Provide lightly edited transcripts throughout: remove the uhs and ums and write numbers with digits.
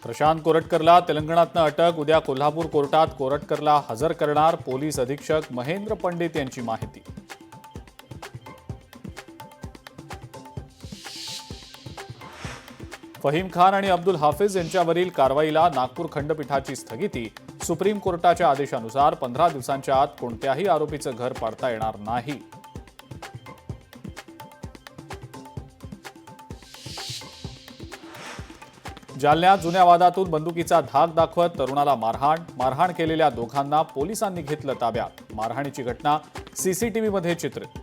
प्रशांत कोरटकरला तेलंगणातनं अटक. उद्या कोल्हापूर कोर्टात कोरटकरला हजर करणार पोलीस अधीक्षक महेंद्र पंडित यांची माहिती. फहीम खान आणि अब्दुल हाफिज यांच्यावरील कारवाईला नागपूर खंडपीठाची स्थगिती. सुप्रीम कोर्टाच्या आदेशानुसार 15 दिवसांच्या आत कोणत्याही आरोपीचं घर पाडता येणार नाही. जालन्यात जुन्या वादातून बंदुकीचा धाक दाखवत तरुणाला मारहाण केलेल्या दोघांना पोलिसांनी घेतलं ताब्यात. मारहाणीची घटना सीसीटीव्हीमध्ये चित्रित.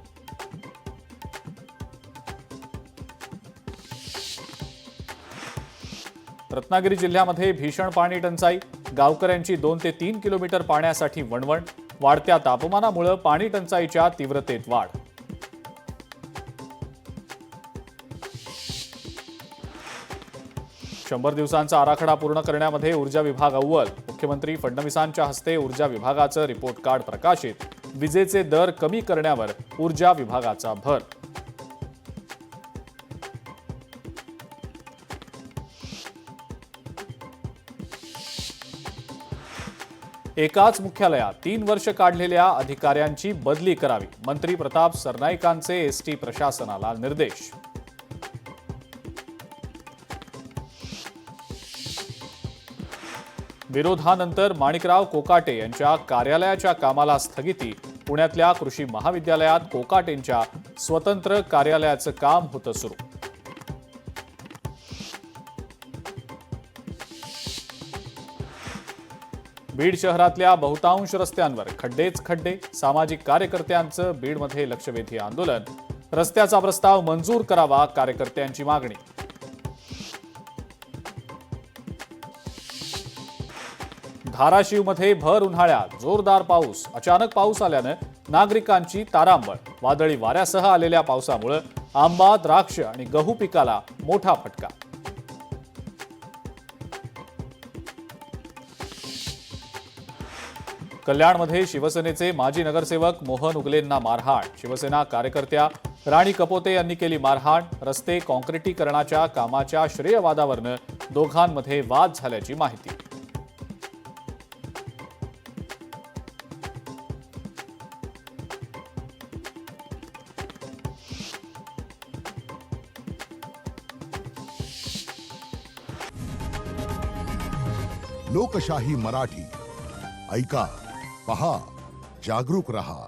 रत्नागिरी जिल्ह्यामध्ये भीषण पाणी टंचाई. गावकऱ्यांची 2 ते 3 किलोमीटर पाण्यासाठी वणवण. वाढत्या तापमानामुळे पाणी टंचाईच्या तीव्रतेत वाढ. शंभर दिवसांचा आराखडा पूर्ण करण्यामध्ये ऊर्जा विभाग अव्वल. मुख्यमंत्री फडणवीसांच्या हस्ते ऊर्जा विभागाचं रिपोर्ट कार्ड प्रकाशित. विजेचे दर कमी करण्यावर ऊर्जा विभागाचा भर. एकाच मुख्यालयात 3 वर्ष काढलेल्या अधिकाऱ्यांची बदली करावी. मंत्री प्रताप सरनाईकांचे एसटी प्रशासनाला निर्देश. विरोधानंतर माणिकराव कोकाटे यांच्या कार्यालयाच्या कामाला स्थगिती. पुण्यातल्या कृषी महाविद्यालयात कोकाटेंच्या स्वतंत्र कार्यालयाचं काम होतं सुरू. बीड शहरातल्या बहुतांश रस्त्यांवर खड्डेच खड्डे. सामाजिक कार्यकर्त्यांचं बीडमध्ये लक्षवेधी आंदोलन. रस्त्याचा प्रस्ताव मंजूर करावा, कार्यकर्त्यांची मागणी. धाराशिवमध्ये भर उन्हाळ्यात जोरदार पाऊस. अचानक पाऊस आल्यानं नागरिकांची तारांबळ. वादळी वाऱ्यासह आलेल्या पावसामुळे आंबा, द्राक्ष आणि गहू पिकाला मोठा फटका. कल्याणमध्ये शिवसेनेचे माजी नगरसेवक मोहन उगलेंना मारहाण. शिवसेना कार्यकर्त्या राणी कपोते यांनी केली मारहाण. रस्ते काँक्रिटीकरणाच्या कामाच्या श्रेयवादावरनं दोघांमध्ये वाद झाल्याची माहिती. लोकशाही मराठी ऐका, पहा, जागरूक रहा.